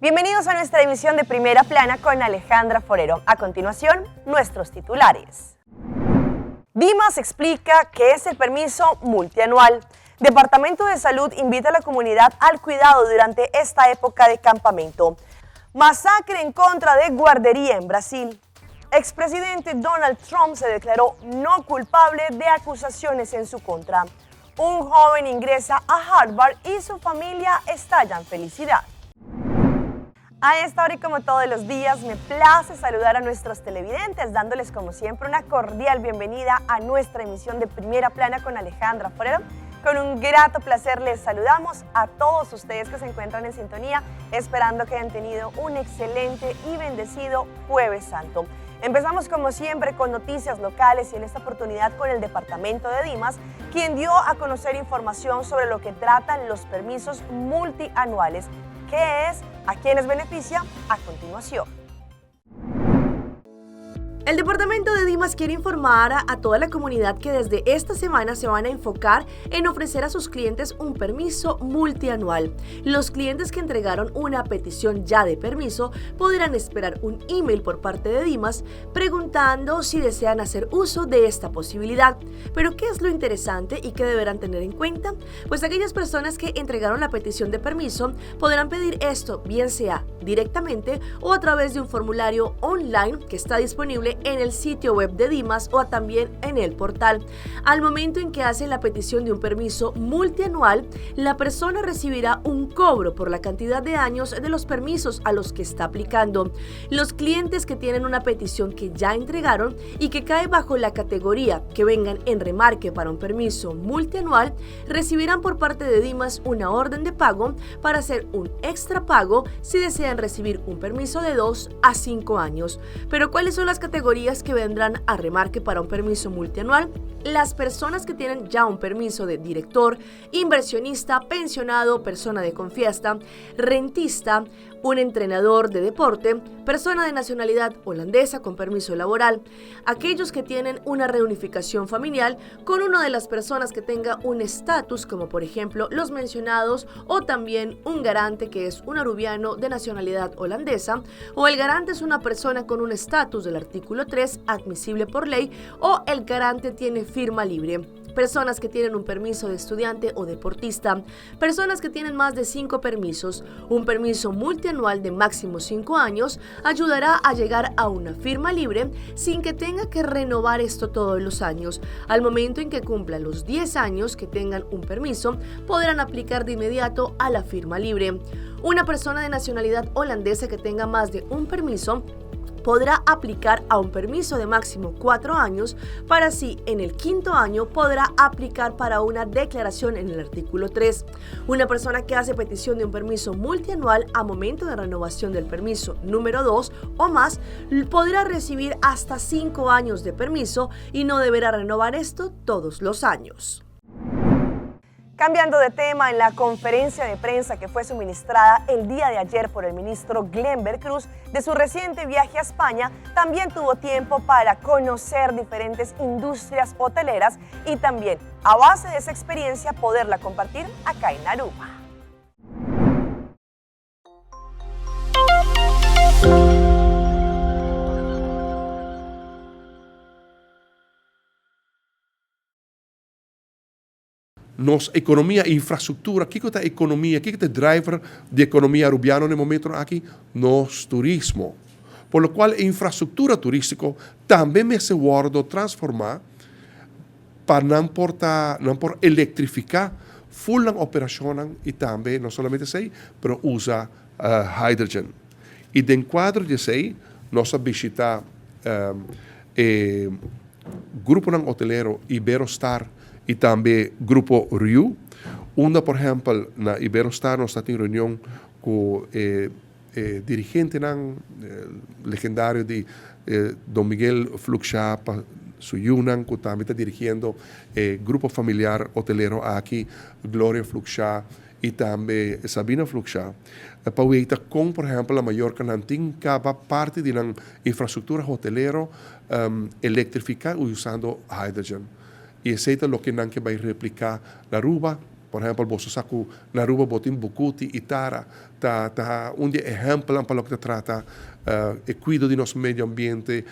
Bienvenidos a nuestra emisión de Primera Plana con Alejandra Forero. A continuación, nuestros titulares. Dimas explica qué es el permiso multianual. Departamento de Salud invita a la comunidad al cuidado durante esta época de campamento. Masacre en contra de guardería en Brasil. Expresidente Donald Trump se declaró no culpable de acusaciones en su contra. Un joven ingresa a Harvard y su familia estalla en felicidad. A esta hora y como todos los días, me place saludar a nuestros televidentes, dándoles como siempre una cordial bienvenida a nuestra emisión de Primera Plana con Alejandra Forero. Con un grato placer les saludamos a todos ustedes que se encuentran en sintonía, esperando que hayan tenido un excelente y bendecido Jueves Santo. Empezamos como siempre con noticias locales y en esta oportunidad con el Departamento de Dimas, quien dio a conocer información sobre lo que tratan los permisos multianuales. ¿Qué es? ¿A quiénes beneficia? A continuación. El Departamento de Dimas quiere informar a toda la comunidad que desde esta semana se van a enfocar en ofrecer a sus clientes un permiso multianual. Los clientes que entregaron una petición ya de permiso podrán esperar un email por parte de Dimas preguntando si desean hacer uso de esta posibilidad. Pero ¿qué es lo interesante y qué deberán tener en cuenta? Pues aquellas personas que entregaron la petición de permiso podrán pedir esto bien sea directamente o a través de un formulario online que está disponible en el sitio web de Dimas o también en el portal. Al momento en que hacen la petición de un permiso multianual, la persona recibirá un cobro por la cantidad de años de los permisos a los que está aplicando. Los clientes que tienen una petición que ya entregaron y que cae bajo la categoría que vengan en remarque para un permiso multianual, recibirán por parte de Dimas una orden de pago para hacer un extra pago si desean recibir un permiso de 2 a 5 años. Pero ¿cuáles son las categorías que vendrán a remarque para un permiso multianual? Las personas que tienen ya un permiso de director, inversionista, pensionado, persona de confianza, rentista, un entrenador de deporte, persona de nacionalidad holandesa con permiso laboral, aquellos que tienen una reunificación familiar con una de las personas que tenga un estatus como por ejemplo los mencionados o también un garante que es un arubiano de nacionalidad holandesa o el garante es una persona con un estatus del artículo 3 admisible por ley o el garante tiene firma libre. Personas que tienen un permiso de estudiante o deportista, personas que tienen más de 5 permisos, un permiso multianual de máximo 5 años ayudará a llegar a una firma libre sin que tenga que renovar esto todos los años. Al momento en que cumplan los 10 años que tengan un permiso, podrán aplicar de inmediato a la firma libre. Una persona de nacionalidad holandesa que tenga más de un permiso podrá aplicar a un permiso de máximo 4 años, para así en el 5º año podrá aplicar para una declaración en el artículo 3. Una persona que hace petición de un permiso multianual a momento de renovación del permiso número 2 o más podrá recibir hasta 5 años de permiso y no deberá renovar esto todos los años. Cambiando de tema, en la conferencia de prensa que fue suministrada el día de ayer por el ministro Glenn Cruz de su reciente viaje a España, también tuvo tiempo para conocer diferentes industrias hoteleras y también, a base de esa experiencia, poderla compartir acá en Aruba. Nos economia e infraestrutura, o que é a economia, o que é o driver de economia arubiana no momento aqui? Nos turismo. Por lo qual, a infraestrutura turística também me se guarda transformar para não por eletrificar full operação e também, não somente sei, mas usa hydrogen. E dentro do quadro de sei, nós visitar grupo hoteleiro Iberostar e também grupo Riu, onde, por exemplo, na Iberostar nós estamos em reunião com dirigente legendário de Dom Miguel Fluxá Suyunan, que também está dirigindo grupo familiar hotelero aqui, Glória Fluxá e também Sabina Fluxá, para ver como, por exemplo, a Mallorca não tem cada parte da infraestrutura hotelera electrificada usando hidrogênio. E aceita o que não vai replicar na Aruba, por ejemplo, vos saco Naruba Botín Bucuti y Tara, ta un ejemplo para lo que se trata, el cuidado de nuestro medio ambiente,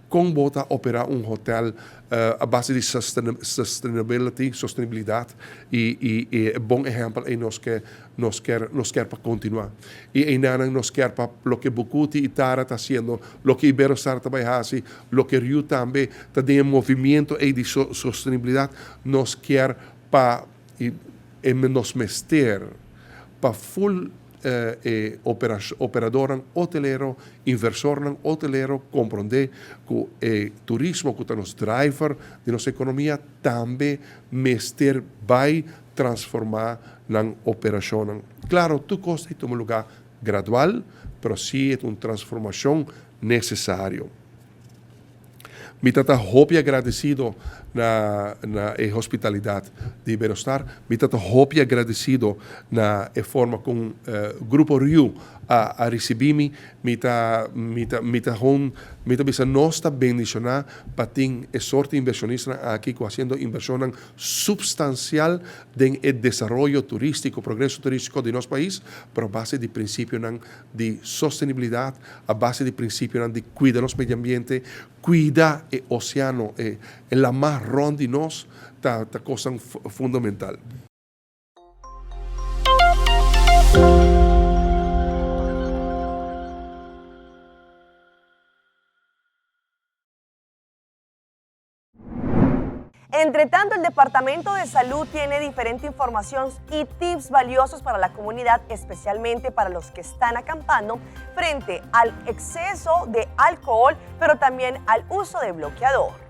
con bota operar un hotel a base de sostenibilidad y buen ejemplo en nos quer para continuar. Y en nada nos quer para lo que Bucuti y Tara está haciendo, lo que Iberostar también hace, lo que Rio también está de movimiento y de sostenibilidad, nos quer para nos mester para full operador hotelero, inversor hotelero, comprender que turismo, que nos driver de nuestra economía, también mester vai transformar la operación. Claro, tu costa toma lugar gradual, pero sí es una transformación necesaria. Me tata hopi agradecido na hospitalidade de Iberostar, me tata hopi agradecido na forma com Grupo Rio a receber-me, me tá bisa nossa bendicionar para ter sorte inversionista aqui fazendo inversão substancial em desenvolvimento turístico, progresso turístico de nosso país, por base de princípio de sustentabilidade, a base de princípio de cuidar nosso meio ambiente, cuidar o oceano, la más ronda de nós, tá cosa fundamental. Entre tanto, el Departamento de Salud tiene diferente información y tips valiosos para la comunidad, especialmente para los que están acampando frente al exceso de alcohol, pero también al uso de bloqueador.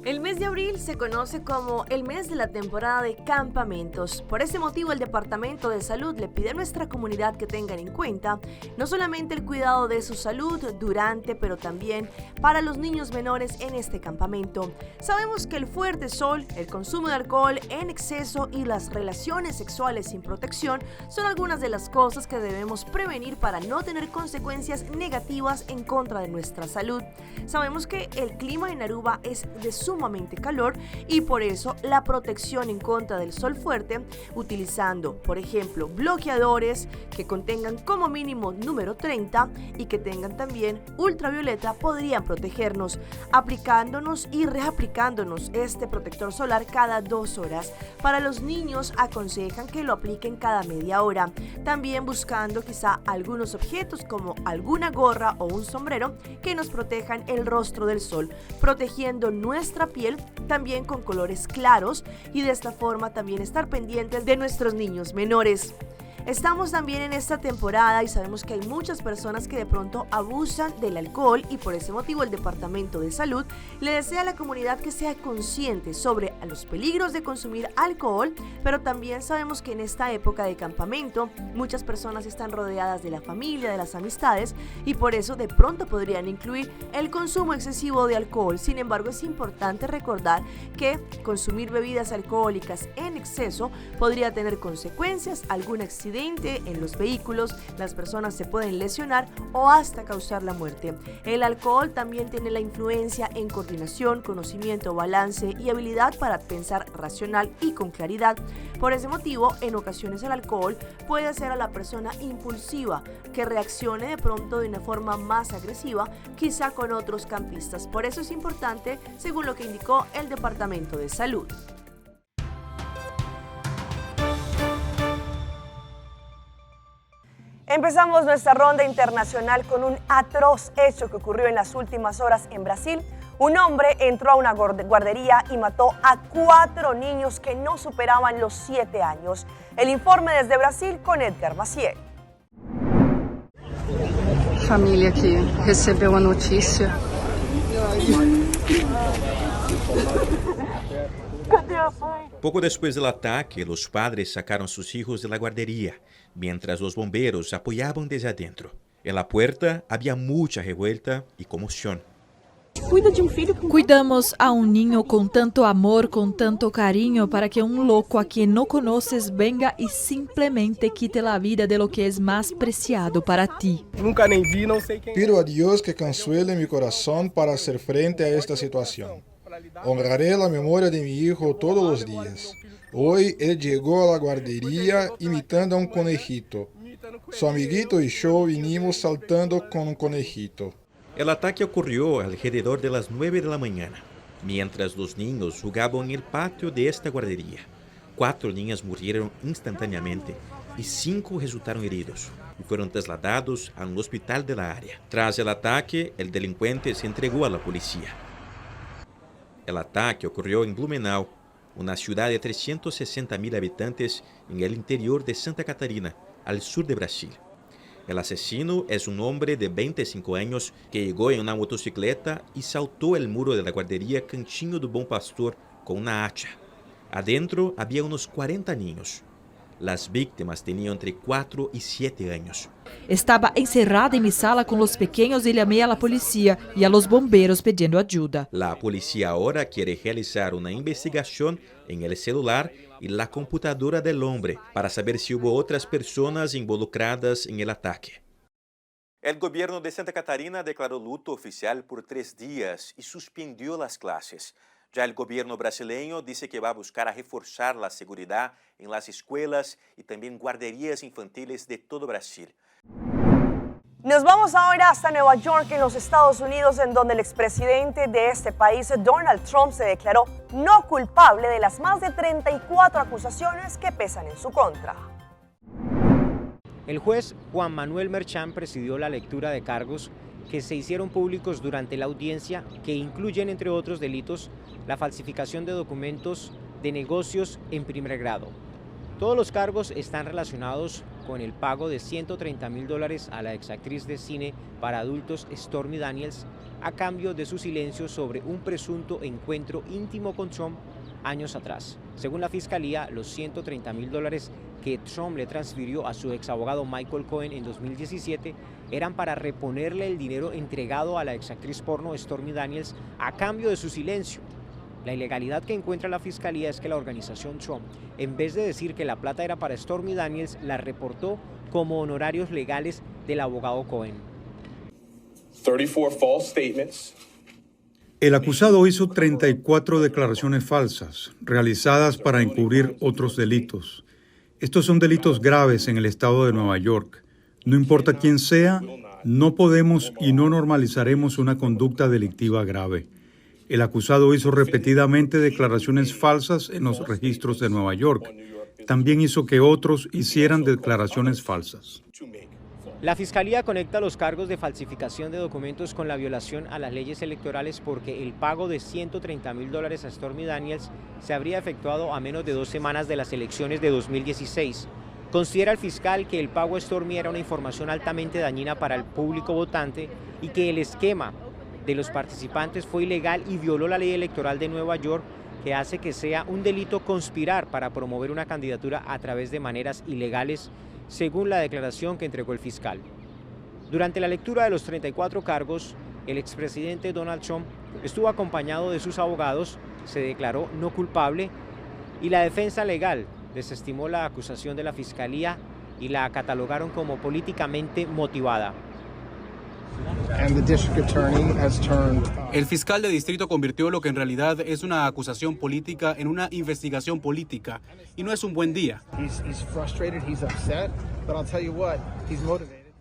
El mes de abril se conoce como el mes de la temporada de campamentos. Por ese motivo, el Departamento de Salud le pide a nuestra comunidad que tengan en cuenta no solamente el cuidado de su salud durante, pero también para los niños menores en este campamento. Sabemos que el fuerte sol, el consumo de alcohol en exceso y las relaciones sexuales sin protección son algunas de las cosas que debemos prevenir para no tener consecuencias negativas en contra de nuestra salud. Sabemos que el clima en Aruba es de sumamente calor y por eso la protección en contra del sol fuerte, utilizando por ejemplo bloqueadores que contengan como mínimo número 30 y que tengan también ultravioleta, podrían protegernos, aplicándonos y reaplicándonos este protector solar cada 2 horas. Para los niños aconsejan que lo apliquen cada media hora, también buscando quizá algunos objetos como alguna gorra o un sombrero que nos protejan el rostro del sol, protegiendo nuestra piel también con colores claros y de esta forma también estar pendientes de nuestros niños menores. Estamos también en esta temporada y sabemos que hay muchas personas que de pronto abusan del alcohol y por ese motivo el Departamento de Salud le desea a la comunidad que sea consciente sobre los peligros de consumir alcohol, pero también sabemos que en esta época de campamento muchas personas están rodeadas de la familia, de las amistades y por eso de pronto podrían incluir el consumo excesivo de alcohol. Sin embargo, es importante recordar que consumir bebidas alcohólicas en exceso podría tener consecuencias, algún accidente en los vehículos, las personas se pueden lesionar o hasta causar la muerte. El alcohol también tiene la influencia en coordinación, conocimiento, balance y habilidad para pensar racional y con claridad. Por ese motivo, en ocasiones el alcohol puede hacer a la persona impulsiva, que reaccione de pronto de una forma más agresiva, quizá con otros campistas. Por eso es importante, según lo que indicó el Departamento de Salud. Empezamos nuestra ronda internacional con un atroz hecho que ocurrió en las últimas horas en Brasil. Un hombre entró a una guardería y mató a 4 niños que no superaban los 7 años. El informe desde Brasil con Edgar Maciel. Família que recebeu a notícia. Poco después del ataque, los padres sacaron a sus hijos de la guardería, mientras los bomberos apoyaban desde adentro. En la puerta había mucha revuelta y conmoción. Cuidamos a un niño con tanto amor, con tanto cariño, para que un loco a quien no conoces venga y simplemente quite la vida de lo que es más preciado para ti. Nunca nem vi, não sei quem. Pido a Dios que consuele mi corazón para hacer frente a esta situación. Honraré la memoria de mi hijo todos los días. Hoy él llegó a la guardería imitando a un conejito. Su amiguito y yo vinimos saltando con un conejito. El ataque ocurrió alrededor de las 9 de la mañana, mientras los niños jugaban en el patio de esta guardería. 4 niñas murieron instantáneamente y 5 resultaron heridos y fueron trasladados a un hospital de la área. Tras el ataque, el delincuente se entregó a la policía. El ataque ocurrió en Blumenau, una ciudad de 360.000 habitantes en el interior de Santa Catarina, al sur de Brasil. El asesino es un hombre de 25 años que llegó en una motocicleta y saltó el muro de la guardería Cantinho do Bom Pastor con una hacha. Adentro había unos 40 niños. Las víctimas tenían entre 4 y 7 años. Estaba encerrada en mi sala con los pequeños y llamé a la policía y a los bomberos pidiendo ayuda. La policía ahora quiere realizar una investigación en el celular y la computadora del hombre para saber si hubo otras personas involucradas en el ataque. El gobierno de Santa Catarina declaró luto oficial por 3 días y suspendió las clases. Ya el gobierno brasileño dice que va a buscar a reforzar la seguridad en las escuelas y también guarderías infantiles de todo Brasil. Nos vamos ahora hasta Nueva York, en los Estados Unidos, en donde el expresidente de este país, Donald Trump, se declaró no culpable de las más de 34 acusaciones que pesan en su contra. El juez Juan Manuel Merchan presidió la lectura de cargos que se hicieron públicos durante la audiencia, que incluyen, entre otros delitos, la falsificación de documentos de negocios en primer grado. Todos los cargos están relacionados con el pago de $130,000 a la exactriz de cine para adultos Stormy Daniels a cambio de su silencio sobre un presunto encuentro íntimo con Trump años atrás. Según la fiscalía, los $130,000 que Trump le transfirió a su exabogado Michael Cohen en 2017 eran para reponerle el dinero entregado a la exactriz porno Stormy Daniels a cambio de su silencio. La ilegalidad que encuentra la fiscalía es que la organización Trump, en vez de decir que la plata era para Stormy Daniels, la reportó como honorarios legales del abogado Cohen. 34 false statements. El acusado hizo 34 declaraciones falsas, realizadas para encubrir otros delitos. Estos son delitos graves en el estado de Nueva York. No importa quién sea, no podemos y no normalizaremos una conducta delictiva grave. El acusado hizo repetidamente declaraciones falsas en los registros de Nueva York. También hizo que otros hicieran declaraciones falsas. La Fiscalía conecta los cargos de falsificación de documentos con la violación a las leyes electorales porque el pago de $130,000 a Stormy Daniels se habría efectuado a menos de 2 semanas de las elecciones de 2016. Considera el fiscal que el pago a Stormy era una información altamente dañina para el público votante y que el esquema de los participantes fue ilegal y violó la ley electoral de Nueva York, que hace que sea un delito conspirar para promover una candidatura a través de maneras ilegales, según la declaración que entregó el fiscal. Durante la lectura de los 34 cargos, el expresidente Donald Trump estuvo acompañado de sus abogados, se declaró no culpable y la defensa legal desestimó la acusación de la fiscalía y la catalogaron como políticamente motivada. El fiscal de distrito convirtió lo que en realidad es una acusación política en una investigación política y no es un buen día.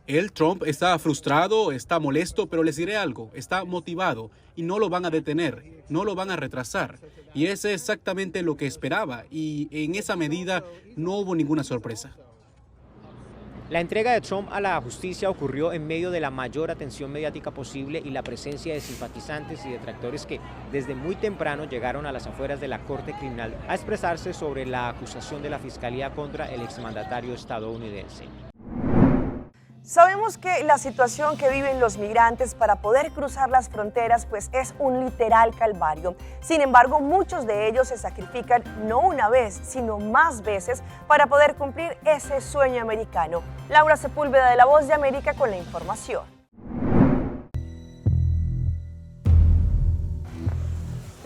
Él, Trump, está frustrado, está molesto, pero les diré algo, está motivado y no lo van a detener, no lo van a retrasar. Y ese es exactamente lo que esperaba y en esa medida no hubo ninguna sorpresa. La entrega de Trump a la justicia ocurrió en medio de la mayor atención mediática posible y la presencia de simpatizantes y detractores que desde muy temprano llegaron a las afueras de la Corte Criminal a expresarse sobre la acusación de la Fiscalía contra el exmandatario estadounidense. Sabemos que la situación que viven los migrantes para poder cruzar las fronteras pues es un literal calvario. Sin embargo, muchos de ellos se sacrifican no una vez, sino más veces para poder cumplir ese sueño americano. Laura Sepúlveda de La Voz de América con la información.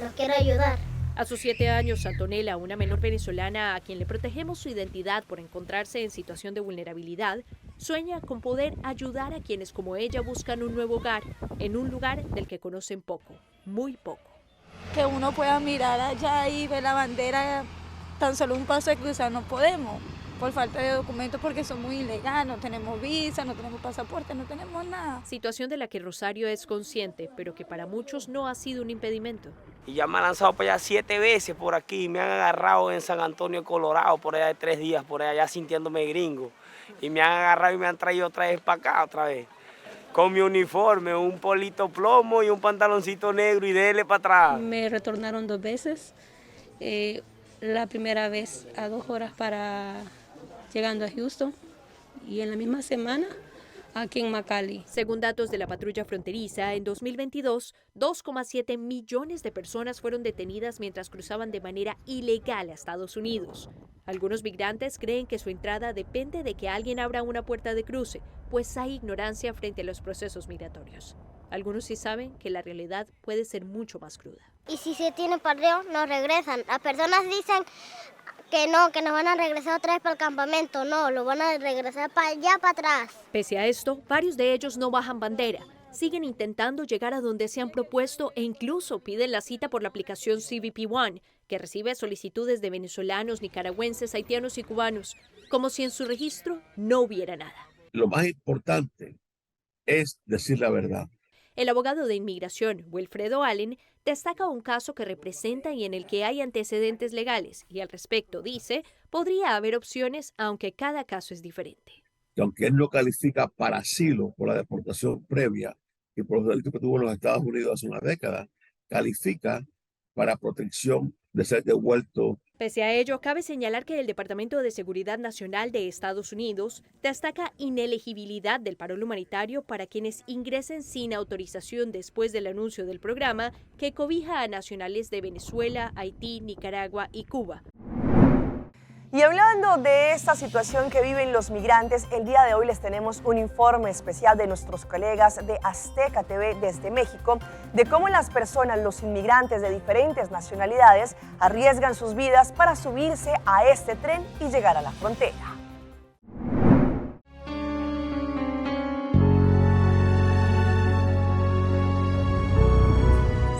Los quiero ayudar. A sus 7 años, Antonella, una menor venezolana a quien le protegemos su identidad por encontrarse en situación de vulnerabilidad, sueña con poder ayudar a quienes como ella buscan un nuevo hogar en un lugar del que conocen poco, muy poco. que uno pueda mirar allá y ver la bandera, tan solo un paso de cruzar no podemos, por falta de documentos, porque somos ilegales, no tenemos visa, no tenemos pasaporte, no tenemos nada. Situación de la que Rosario es consciente, pero que para muchos no ha sido un impedimento. Y ya me han lanzado para allá 7 veces por aquí, me han agarrado en San Antonio, Colorado, por allá de 3 días, por allá sintiéndome gringo. Y me han agarrado y me han traído otra vez para acá, otra vez. Con mi uniforme, un polito plomo y un pantaloncito negro y dele para atrás. Me retornaron 2 veces. La primera vez a 2 horas para llegando a Houston y en la misma semana aquí en McAllen. Según datos de la patrulla fronteriza, en 2022, 2,7 millones de personas fueron detenidas mientras cruzaban de manera ilegal a Estados Unidos. Algunos migrantes creen que su entrada depende de que alguien abra una puerta de cruce, pues hay ignorancia frente a los procesos migratorios. Algunos sí saben que la realidad puede ser mucho más cruda. Y si se tiene parreo, nos regresan. Las personas dicen que no, que nos van a regresar otra vez para el campamento. No, lo van a regresar para allá, para atrás. Pese a esto, varios de ellos no bajan bandera. Siguen intentando llegar a donde se han propuesto e incluso piden la cita por la aplicación CBP One, que recibe solicitudes de venezolanos, nicaragüenses, haitianos y cubanos, como si en su registro no hubiera nada. Lo más importante es decir la verdad. El abogado de inmigración, Wilfredo Allen, destaca un caso que representa y en el que hay antecedentes legales y al respecto dice, podría haber opciones aunque cada caso es diferente. Que aunque él no califica para asilo por la deportación previa y por los delitos que tuvo en los Estados Unidos hace una década, califica para protección de ser devuelto. Pese a ello, cabe señalar que el Departamento de Seguridad Nacional de Estados Unidos destaca inelegibilidad del parol humanitario para quienes ingresen sin autorización después del anuncio del programa que cobija a nacionales de Venezuela, Haití, Nicaragua y Cuba. Y hablando de esta situación que viven los migrantes, el día de hoy les tenemos un informe especial de nuestros colegas de Azteca TV desde México, de cómo las personas, los inmigrantes de diferentes nacionalidades, arriesgan sus vidas para subirse a este tren y llegar a la frontera.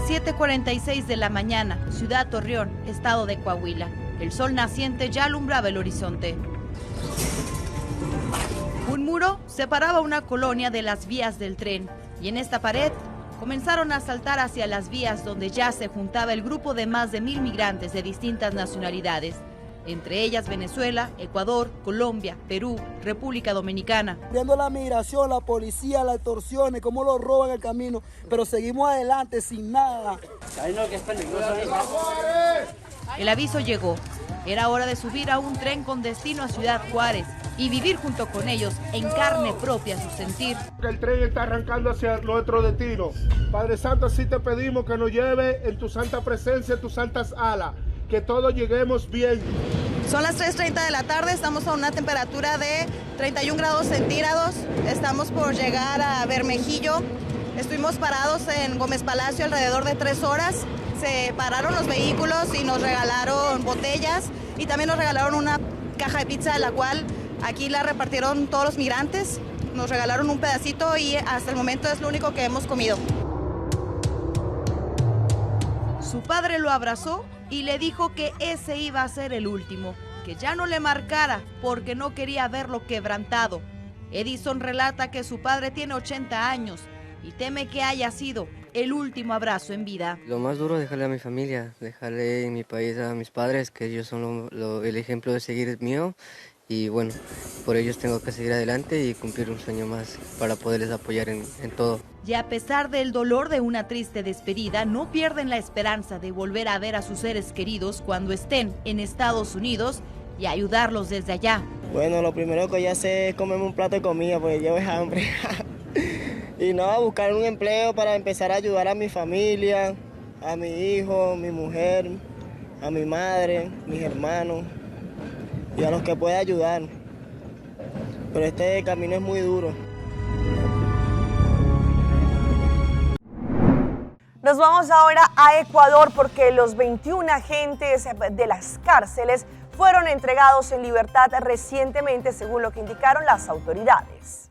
...7:46 de la mañana, Ciudad Torreón, estado de Coahuila. El sol naciente ya alumbraba el horizonte. Un muro separaba una colonia de las vías del tren y en esta pared comenzaron a saltar hacia las vías donde ya se juntaba el grupo de más de 1000 migrantes de distintas nacionalidades, entre ellas Venezuela, Ecuador, Colombia, Perú, República Dominicana. Viendo la migración, la policía, las extorsiones, cómo lo roban el camino, pero seguimos adelante sin nada. El aviso llegó. Era hora de subir a un tren con destino a Ciudad Juárez y vivir junto con ellos en carne propia su sentir. El tren está arrancando hacia nuestro destino. Padre Santo, así te pedimos que nos lleve en tu santa presencia, en tus santas alas, que todos lleguemos bien. Son las 3:30 de la tarde, estamos a una temperatura de 31 grados centígrados. Estamos por llegar a Bermejillo. Estuvimos parados en Gómez Palacio alrededor de 3 horas. Se pararon los vehículos y nos regalaron botellas y también nos regalaron una caja de pizza, la cual aquí la repartieron todos los migrantes. Nos regalaron un pedacito y hasta el momento es lo único que hemos comido. Su padre lo abrazó y le dijo que ese iba a ser el último, que ya no le marcara porque no quería verlo quebrantado. Edison relata que su padre tiene 80 años y teme que haya sido el último abrazo en vida. Lo más duro es dejarle a mi familia, dejarle en mi país a mis padres, que ellos son el ejemplo de seguir mío. Y bueno, por ellos tengo que seguir adelante y cumplir un sueño más para poderles apoyar en todo. Y a pesar del dolor de una triste despedida, no pierden la esperanza de volver a ver a sus seres queridos cuando estén en Estados Unidos y ayudarlos desde allá. Bueno, lo primero que ya sé es comerme un plato de comida porque llevo hambre. Y no, buscar un empleo para empezar a ayudar a mi familia, a mi hijo, mi mujer, a mi madre, mis hermanos y a los que pueda ayudar. Pero este camino es muy duro. Nos vamos ahora a Ecuador porque los 21 agentes de las cárceles fueron entregados en libertad recientemente, según lo que indicaron las autoridades.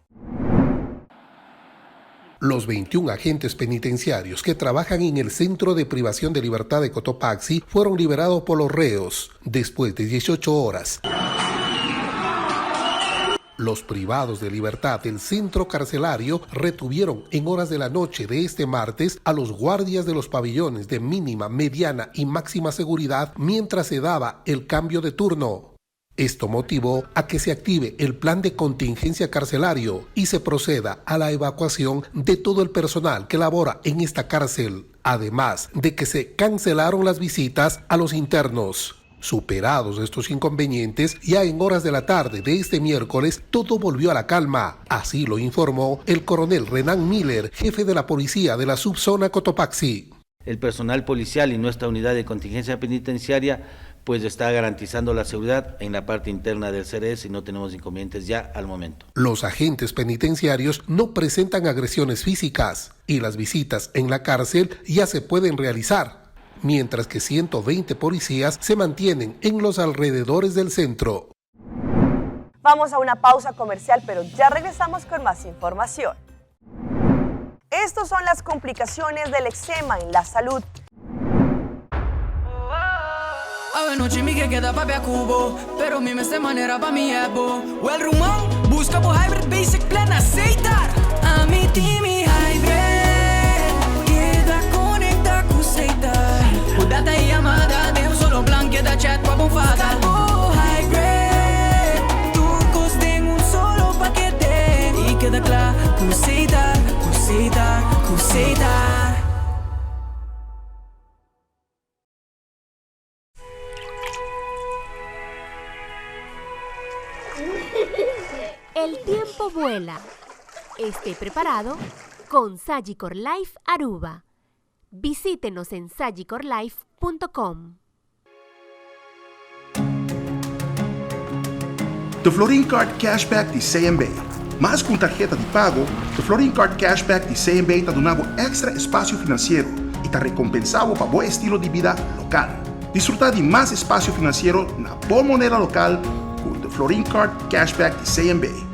Los 21 agentes penitenciarios que trabajan en el Centro de Privación de Libertad de Cotopaxi fueron liberados por los reos después de 18 horas. Los privados de libertad del centro carcelario retuvieron en horas de la noche de este martes a los guardias de los pabellones de mínima, mediana y máxima seguridad mientras se daba el cambio de turno. Esto motivó a que se active el plan de contingencia carcelario y se proceda a la evacuación de todo el personal que labora en esta cárcel, además de que se cancelaron las visitas a los internos. Superados estos inconvenientes, ya en horas de la tarde de este miércoles, todo volvió a la calma. Así lo informó el coronel Renan Miller, jefe de la policía de la subzona Cotopaxi. El personal policial y nuestra unidad de contingencia penitenciaria pues está garantizando la seguridad en la parte interna del CRS y no tenemos inconvenientes ya al momento. Los agentes penitenciarios no presentan agresiones físicas y las visitas en la cárcel ya se pueden realizar, mientras que 120 policías se mantienen en los alrededores del centro. Vamos a una pausa comercial, pero ya regresamos con más información. Estas son las complicaciones del eczema en la salud. A noite me queda papel cubo, pero mi me maneira para mi ebo. O el rumão busca por hybrid basic plan aceitar. A mi time hybrid queda conecta com aceitar. O data e amada de solo plan queda chat com a bonfada. O hybrid tu tem solo paquete e queda claro com aceitar, com aceitar, com aceitar. El tiempo vuela. Esté preparado con Sagicor Life Aruba. Visítenos en sagicorlife.com. The Florin Card Cashback de CMB. Mais com tarjeta de pago, o Florin Card Cashback de CMB está dando extra espaço financeiro e está recompensado para bom estilo de vida local. Disfrutar de mais espaço financeiro na boa moneda local com The Florin Card Cashback de CMB.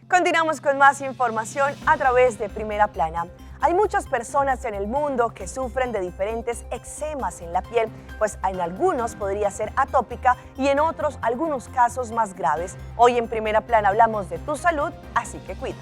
Continuamos con más información a través de Primera Plana. Hay muchas personas en el mundo que sufren de diferentes eczemas en la piel, pues en algunos podría ser atópica y en otros algunos casos más graves. Hoy en Primera Plana hablamos de tu salud, así que cuídala.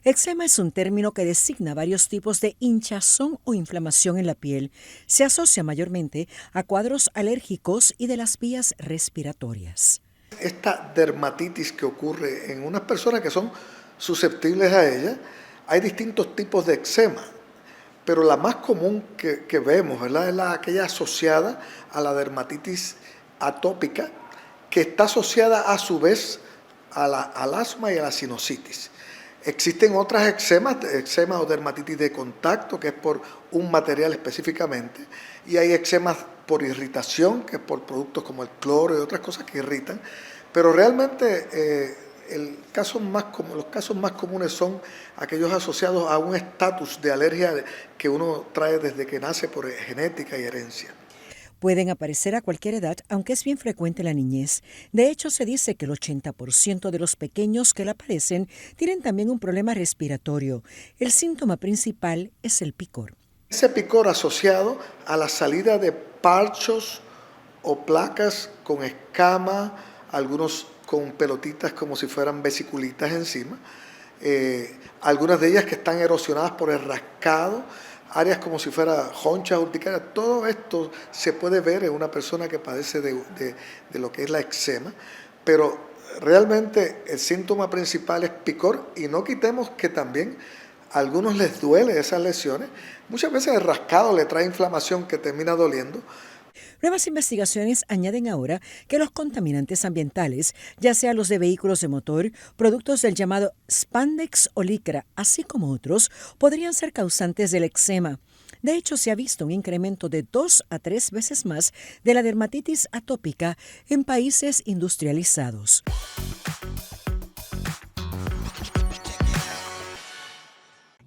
Eczema es un término que designa varios tipos de hinchazón o inflamación en la piel. Se asocia mayormente a cuadros alérgicos y de las vías respiratorias. Esta dermatitis que ocurre en unas personas que son susceptibles a ella, hay distintos tipos de eczema, pero la más común que vemos, ¿verdad?, es aquella asociada a la dermatitis atópica, que está asociada a su vez al asma y a la sinusitis. Existen otras eczemas o dermatitis de contacto, que es por un material específicamente, y hay eczemas por irritación, que es por productos como el cloro y otras cosas que irritan, pero realmente los casos más comunes son aquellos asociados a un estatus de alergia que uno trae desde que nace por genética y herencia. Pueden aparecer a cualquier edad, aunque es bien frecuente en la niñez. De hecho, se dice que el 80% de los pequeños que la padecen tienen también un problema respiratorio. El síntoma principal es el picor. Ese picor asociado a la salida de parchos o placas con escama algunos con pelotitas como si fueran vesiculitas encima, algunas de ellas que están erosionadas por el rascado, áreas como si fuera honchas urticarias. Todo esto se puede ver en una persona que padece de lo que es la eczema, pero realmente el síntoma principal es picor, y no quitemos que también a algunos les duele esas lesiones. Muchas veces el rascado le trae inflamación que termina doliendo. Nuevas investigaciones añaden ahora que los contaminantes ambientales, ya sea los de vehículos de motor, productos del llamado spandex o licra, así como otros, podrían ser causantes del eczema. De hecho, se ha visto un incremento de 2 a 3 veces más de la dermatitis atópica en países industrializados.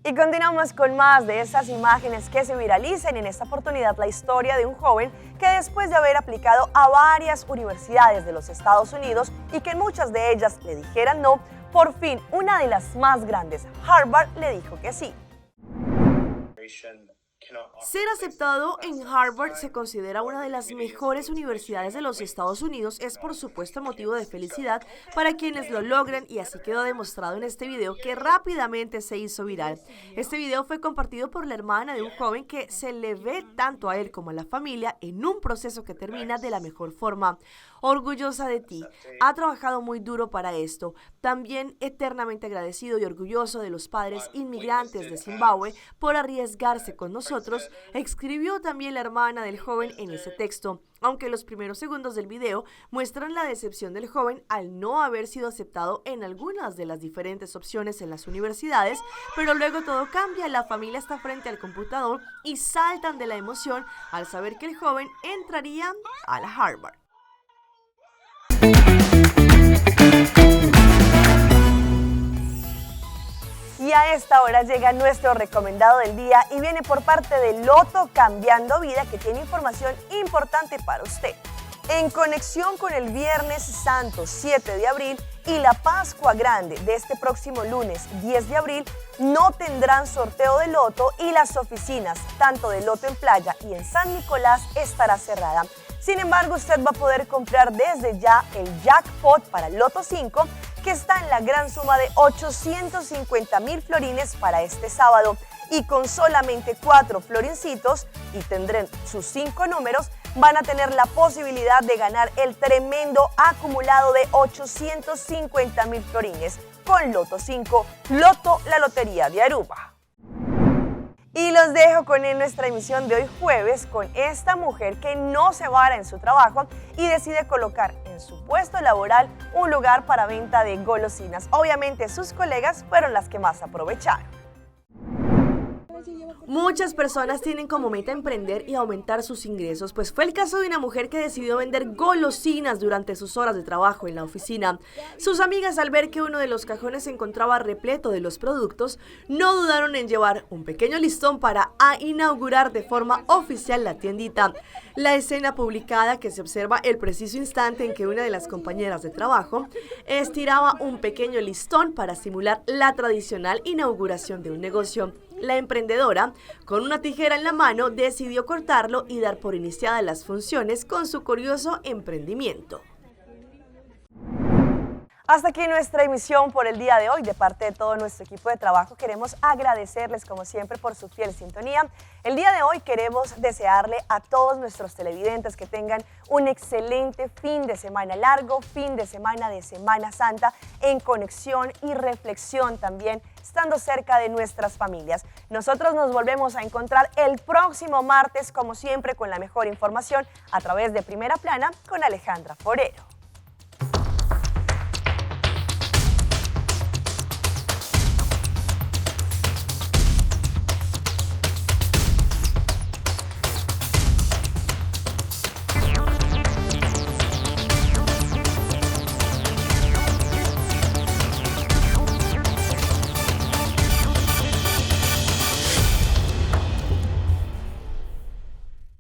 Y continuamos con más de esas imágenes que se viralicen. En esta oportunidad, la historia de un joven que después de haber aplicado a varias universidades de los Estados Unidos y que muchas de ellas le dijeran no, por fin una de las más grandes, Harvard, le dijo que sí. Ser aceptado en Harvard se considera una de las mejores universidades de los Estados Unidos. Es por supuesto motivo de felicidad para quienes lo logran, y así quedó demostrado en este video que rápidamente se hizo viral. Este video fue compartido por la hermana de un joven que se le ve tanto a él como a la familia en un proceso que termina de la mejor forma. Orgullosa de ti, ha trabajado muy duro para esto. También eternamente agradecido y orgulloso de los padres inmigrantes de Zimbabue por arriesgarse con nosotros, escribió también la hermana del joven en ese texto. Aunque los primeros segundos del video muestran la decepción del joven al no haber sido aceptado en algunas de las diferentes opciones en las universidades, pero luego todo cambia. La familia está frente al computador y saltan de la emoción al saber que el joven entraría a la Harvard. Y a esta hora llega nuestro recomendado del día y viene por parte de Loto Cambiando Vida, que tiene información importante para usted. En conexión con el Viernes Santo 7 de abril y la Pascua Grande de este próximo lunes 10 de abril, no tendrán sorteo de Loto y las oficinas, tanto de Loto en Playa y en San Nicolás, estará cerrada. Sin embargo, usted va a poder comprar desde ya el jackpot para Loto 5, que está en la gran suma de 850,000 florines para este sábado. Y con solamente 4 florincitos, y tendrán sus 5 números, van a tener la posibilidad de ganar el tremendo acumulado de 850,000 florines con Loto 5, Loto, la lotería de Aruba. Y los dejo con nuestra emisión de hoy jueves con esta mujer que no se vara en su trabajo y decide colocar en su puesto laboral un lugar para venta de golosinas. Obviamente sus colegas fueron las que más aprovecharon. Muchas personas tienen como meta emprender y aumentar sus ingresos, pues fue el caso de una mujer que decidió vender golosinas durante sus horas de trabajo en la oficina. Sus amigas, al ver que uno de los cajones se encontraba repleto de los productos, no dudaron en llevar un pequeño listón para inaugurar de forma oficial la tiendita. La escena publicada, que se observa el preciso instante en que una de las compañeras de trabajo estiraba un pequeño listón para simular la tradicional inauguración de un negocio. La emprendedora, con una tijera en la mano, decidió cortarlo y dar por iniciadas las funciones con su curioso emprendimiento. Hasta aquí nuestra emisión por el día de hoy. De parte de todo nuestro equipo de trabajo queremos agradecerles como siempre por su fiel sintonía. El día de hoy queremos desearle a todos nuestros televidentes que tengan un excelente fin de semana largo, fin de Semana Santa, en conexión y reflexión también, estando cerca de nuestras familias. Nosotros nos volvemos a encontrar el próximo martes, como siempre, con la mejor información a través de Primera Plana con Alejandra Forero.